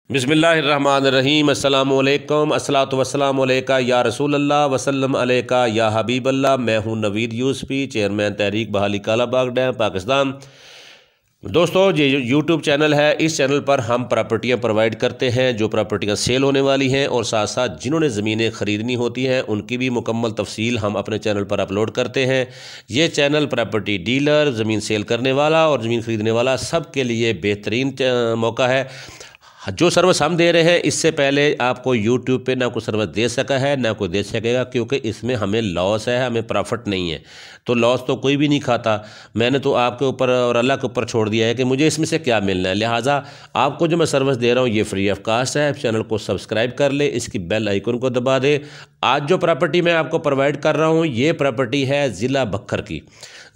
बिस्मिल्लाहिर्रहमानिर्रहीम अस्सलामुअलैकुम अस्सलातु वस्सलामु अलैका या रसूल अल्लाह वसल्लम अलैका या हबीब अल्लाह। मैं हूं नवीद यूसुफी, चेयरमैन तहरीक बहाली कालाबाग डैम पाकिस्तान। दोस्तों, ये यूट्यूब चैनल है, इस चैनल पर हम प्रॉपर्टियां प्रोवाइड करते हैं जो प्रॉपर्टियां सेल होने वाली हैं, और साथ साथ जिन्होंने ज़मीनें ख़रीदनी होती हैं उनकी भी मुकम्मल तफसील हम अपने चैनल पर अपलोड करते हैं। ये चैनल प्रॉपर्टी डीलर, ज़मीन सेल करने वाला और ज़मीन ख़रीदने वाला सब के लिए बेहतरीन मौका है। जो सर्विस हम दे रहे हैं इससे पहले आपको यूट्यूब पे ना कोई सर्विस दे सका है ना कोई दे सकेगा, क्योंकि इसमें हमें लॉस है, हमें प्रॉफिट नहीं है। तो लॉस तो कोई भी नहीं खाता। मैंने तो आपके ऊपर और अल्लाह के ऊपर छोड़ दिया है कि मुझे इसमें से क्या मिलना है। लिहाजा आपको जो मैं सर्विस दे रहा हूँ ये फ्री ऑफ कास्ट है। चैनल को सब्सक्राइब कर ले, इसकी बेल आइकन को दबा दे। आज जो प्रॉपर्टी मैं आपको प्रोवाइड कर रहा हूँ ये प्रॉपर्टी है ज़िला भक्खर की।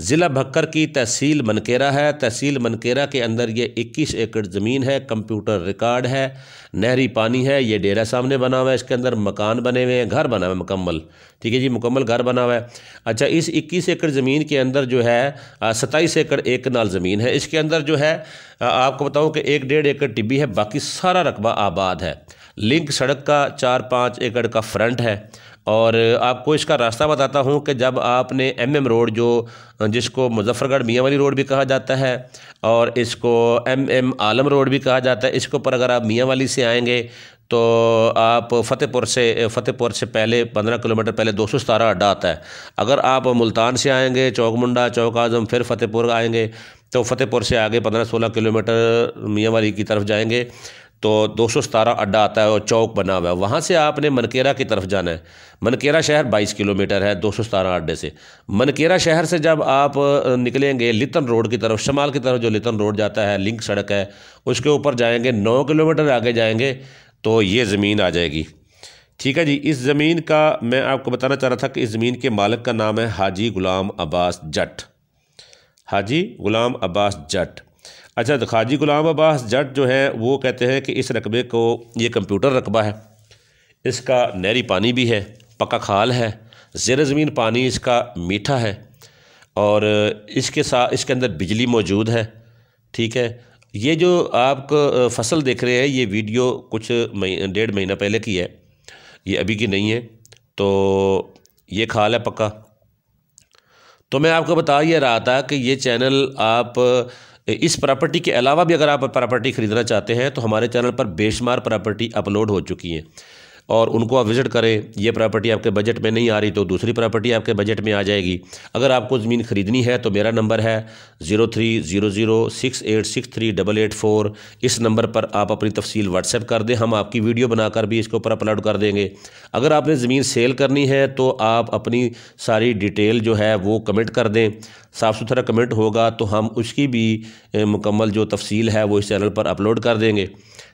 ज़िला भक्खर की तहसील मनकेरा है। तहसील मनकेरा के अंदर ये 21 एकड़ ज़मीन है, कंप्यूटर रिकॉर्ड है, नहरी पानी है। ये डेरा सामने बना हुआ है, इसके अंदर मकान बने हुए हैं, घर बना हुआ है मुकम्मल। ठीक है जी, मुकम्मल घर बना हुआ है। अच्छा, इस 21 एकड़ ज़मीन के अंदर जो है 27 एकड़ एक कनाल ज़मीन है। इसके अंदर जो है आपको बताऊँ कि 1.5 एकड़ टिब्बी है, बाकी सारा रकबा आबाद है। लिंक सड़क का 4-5 एकड़ का फ्रंट है। और आपको इसका रास्ता बताता हूँ कि जब आपने MM रोड, जो जिसको मुजफ्फरगढ़ मियाँ वाली रोड भी कहा जाता है और इसको MM आलम रोड भी कहा जाता है, इसके ऊपर अगर आप मियाँ वाली से आएंगे तो आप फ़तेहपुर से पहले 15 किलोमीटर पहले 217 अड्डा आता है। अगर आप मुल्तान से आएंगे, चौक मुंडा, चौक आज़म, फिर फ़तेहपुर आएंगे तो फ़तेहपुर से आगे 15-16 किलोमीटर मियाँ वाली की तरफ जाएंगे तो 217 अड्डा आता है और चौक बना हुआ है। वहाँ से आपने मनकेरा की तरफ जाना है। मनकेरा शहर 22 किलोमीटर है 217 अड्डे से। मनकेरा शहर से जब आप निकलेंगे लितन रोड की तरफ, शमाल की तरफ जो लितन रोड जाता है, लिंक सड़क है, उसके ऊपर जाएंगे, 9 किलोमीटर आगे जाएंगे तो ये ज़मीन आ जाएगी। ठीक है जी। इस ज़मीन का मैं आपको बताना चाह रहा था कि इस ज़मीन के मालिक का नाम है हाजी गुलाम अब्बास जट। हाजी गुलाम अब्बास जट। अच्छा, तो हाजी गुलाम अब्बास जट जो है वो कहते हैं कि इस रकबे को, ये कंप्यूटर रकबा है, इसका नहरी पानी भी है, पक्का खाल है, ज़ेर ज़मीन पानी इसका मीठा है और इसके साथ इसके अंदर बिजली मौजूद है। ठीक है। ये जो आप फसल देख रहे हैं ये वीडियो कुछ 1.5 महीना पहले की है, ये अभी की नहीं है। तो ये खाल है पक्का। तो मैं आपको बता ये रहा था कि ये चैनल, आप इस प्रॉपर्टी के अलावा भी अगर आप प्रॉपर्टी ख़रीदना चाहते हैं तो हमारे चैनल पर बेशुमार प्रॉपर्टी अपलोड हो चुकी हैं और उनको आप विज़िट करें। ये प्रॉपर्टी आपके बजट में नहीं आ रही तो दूसरी प्रॉपर्टी आपके बजट में आ जाएगी। अगर आपको ज़मीन ख़रीदनी है तो मेरा नंबर है 030068638884। इस नंबर पर आप अपनी तफसील व्हाट्सएप कर दें, हम आपकी वीडियो बनाकर भी इसके ऊपर अपलोड कर देंगे। अगर आपने ज़मीन सेल करनी है तो आप अपनी सारी डिटेल जो है वो कमेंट कर दें, साफ़ सुथरा कमेंट होगा तो हम उसकी भी मुकम्मल जो तफसील है वो इस चैनल पर अपलोड कर देंगे।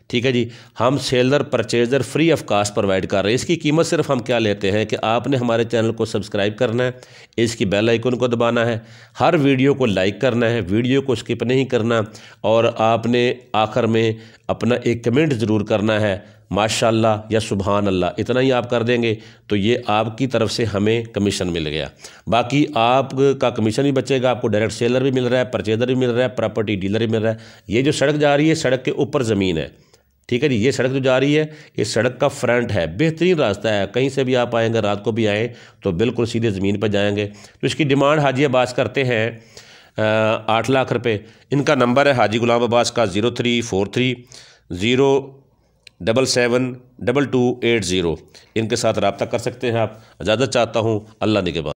ठीक है जी। हम seller purchaser free of cost provide कर रहे हैं। इसकी कीमत सिर्फ हम क्या लेते हैं कि आपने हमारे चैनल को सब्सक्राइब करना है, इसकी बेल आइकन को दबाना है, हर वीडियो को लाइक करना है, वीडियो को स्किप नहीं करना, और आपने आखिर में अपना एक कमेंट ज़रूर करना है, माशाल्लाह या सुभान अल्लाह। इतना ही आप कर देंगे तो ये आपकी तरफ से हमें कमीशन मिल गया। बाकी आपका कमीशन भी बचेगा, आपको डायरेक्ट सेलर भी मिल रहा है, परचेज़र भी मिल रहा है, प्रॉपर्टी डीलर भी मिल रहा है। ये जो सड़क जा रही है, सड़क के ऊपर ज़मीन है। ठीक है जी। ये सड़क जो जा रही है ये सड़क का फ्रंट है, बेहतरीन रास्ता है। कहीं से भी आप आएंगे, रात को भी आएँ तो बिल्कुल सीधे ज़मीन पर जाएंगे। तो इसकी डिमांड हाजी अब्बास करते हैं 8 लाख रुपये। इनका नंबर है हाजी गुलाम अब्बास का 0343077280। इनके साथ रब्ता कर सकते हैं आप। इजाज़त चाहता हूँ। अल्लाह निगहबान।